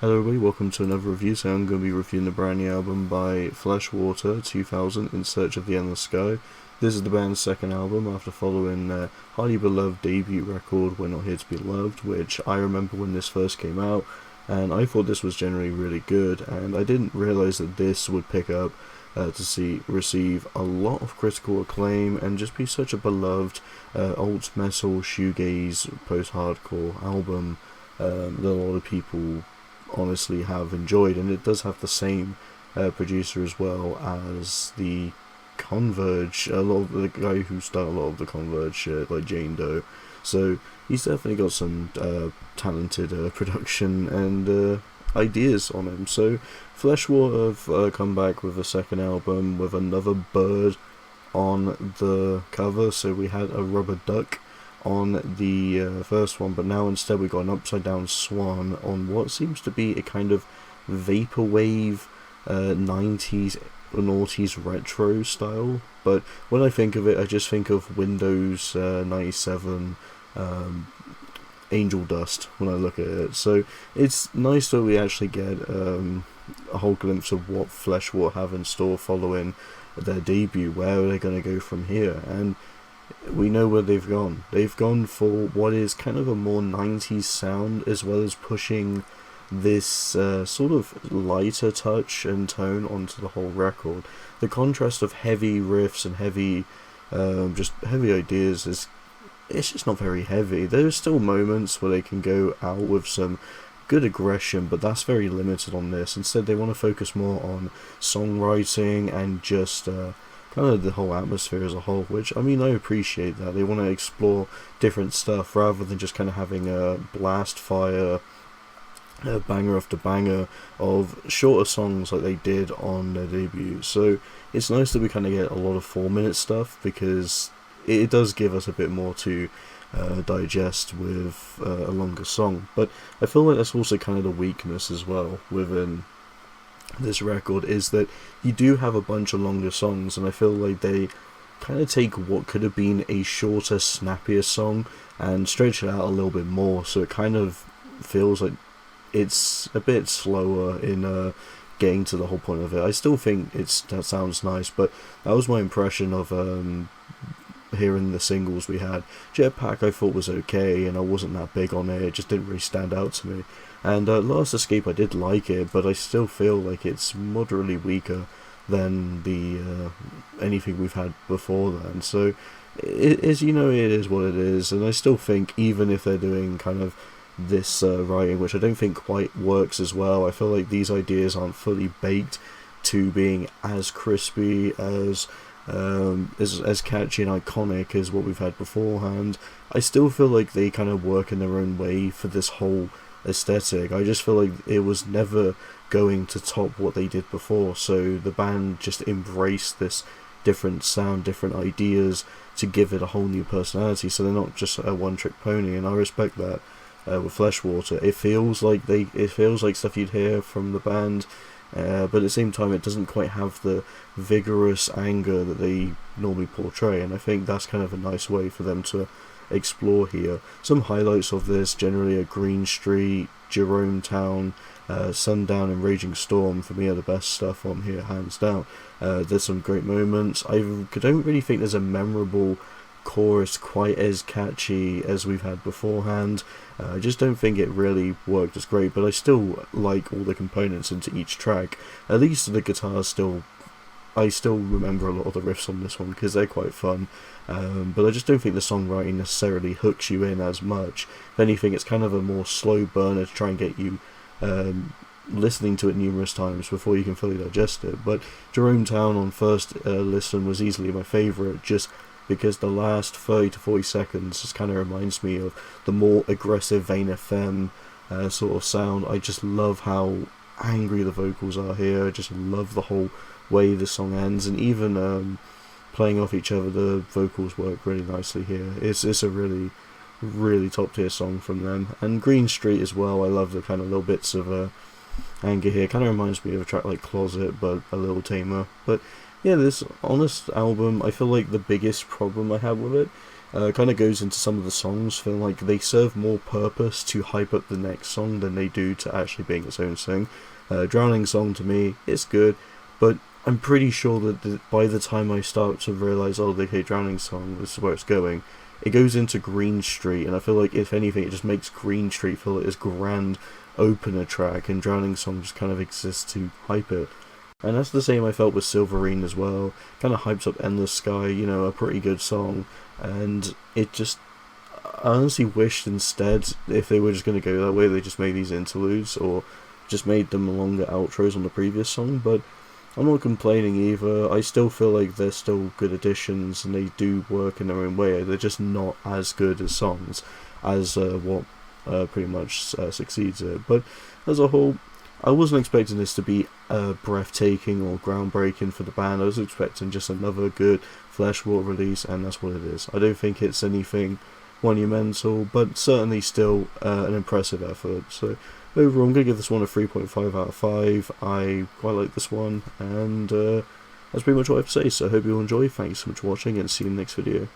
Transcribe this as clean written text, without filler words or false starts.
Hello everybody, welcome to another review. So I'm going to be reviewing the brand new album by Fleshwater 2000, In Search of the Endless Sky. This is the band's second album after following their highly beloved debut record, We're Not Here to Be Loved, which I remember when this first came out, and I thought this was generally really good, and I didn't realise that this would pick up to receive a lot of critical acclaim and just be such a beloved alt metal, shoegaze, post-hardcore album that a lot of people honestly have enjoyed. And it does have the same producer as well as the Converge, a lot of the guy who started a lot of the Converge shit, like Jane Doe. So he's definitely got some talented production and ideas on him. So Fleshwater have come back with a second album with another bird on the cover. So we had a rubber duck on the first one, but now instead we got an upside down swan on what seems to be a kind of vaporwave 90s or noughties retro style. But when I think of it, I just think of Windows 97 angel dust when I look at it. So it's nice that we actually get a whole glimpse of what Fleshwater have in store following their debut. Where are they going to go from here? And we know where they've gone. They've gone for what is kind of a more 90s sound, as well as pushing this sort of lighter touch and tone onto the whole record. The contrast of heavy riffs and heavy ideas it's just not very heavy. There's still moments where they can go out with some good aggression, but that's very limited on this. Instead, they want to focus more on songwriting and just kind of the whole atmosphere as a whole, which, I mean, I appreciate that. They want to explore different stuff rather than just kind of having a blast fire banger after banger of shorter songs like they did on their debut. So it's nice that we kind of get a lot of 4-minute stuff, because it does give us a bit more to digest with a longer song. But I feel like that's also kind of the weakness as well within this record, is that you do have a bunch of longer songs, and I feel like they kind of take what could have been a shorter, snappier song and stretch it out a little bit more, so it kind of feels like it's a bit slower in getting to the whole point of it. I still think that sounds nice, but that was my impression of hearing the singles we had. Jetpack I thought was okay, and I wasn't that big on it. It just didn't really stand out to me. And Last Escape, I did like it, but I still feel like it's moderately weaker than the anything we've had before then. So it is what it is, and I still think even if they're doing kind of this writing, which I don't think quite works as well, I feel like these ideas aren't fully baked to being as crispy as catchy and iconic as what we've had beforehand. I still feel like they kind of work in their own way for this whole aesthetic. I just feel like it was never going to top what they did before, so the band just embraced this different sound, different ideas to give it a whole new personality, so they're not just a one-trick pony, and I respect that with Fleshwater. It feels like stuff you'd hear from the band, but at the same time it doesn't quite have the vigorous anger that they normally portray, and I think that's kind of a nice way for them to explore here. Some highlights of this generally are Green Street, Jerome Town, Sundown and Raging Storm for me are the best stuff on here, hands down. There's some great moments. I don't really think there's a memorable chorus quite as catchy as we've had beforehand. I just don't think it really worked as great, but I still like all the components into each track. At least the guitars I still remember a lot of the riffs on this one because they're quite fun, but I just don't think the songwriting necessarily hooks you in as much. If anything, it's kind of a more slow burner to try and get you listening to it numerous times before you can fully digest it. But Jerome Town on first listen was easily my favourite, just because the last 30 to 40 seconds just kind of reminds me of the more aggressive Vein FM sort of sound. I just love how angry the vocals are here. I just love the whole way the song ends, and even playing off each other, the vocals work really nicely here. It's a really, really top tier song from them. And Green Street as well, I love the kind of little bits of anger here. Kind of reminds me of a track like Closet, but a little tamer. But yeah, this honest album, I feel like the biggest problem I have with it kind of goes into some of the songs, feel like they serve more purpose to hype up the next song than they do to actually being its own thing. Drowning Song to me, it's good, but I'm pretty sure that by the time I start to realise, oh, okay, Drowning Song, this is where it's going, it goes into Green Street, and I feel like, if anything, it just makes Green Street feel like this grand opener track, and Drowning Song just kind of exists to hype it. And that's the same I felt with Silverine as well. Kind of hypes up Endless Sky, you know, a pretty good song. And it just, I honestly wished instead, if they were just going to go that way, they just made these interludes, or just made them longer outros on the previous song. But I'm not complaining either. I still feel like they're still good additions, and they do work in their own way. They're just not as good as songs as what pretty much succeeds it. But as a whole, I wasn't expecting this to be breathtaking or groundbreaking for the band. I was expecting just another good Fleshwater release, and that's what it is. I don't think it's anything monumental, but certainly still an impressive effort. So overall, I'm going to give this one a 3.5 out of 5. I quite like this one, and that's pretty much what I have to say. So I hope you all enjoy. Thanks so much for watching, and see you in the next video.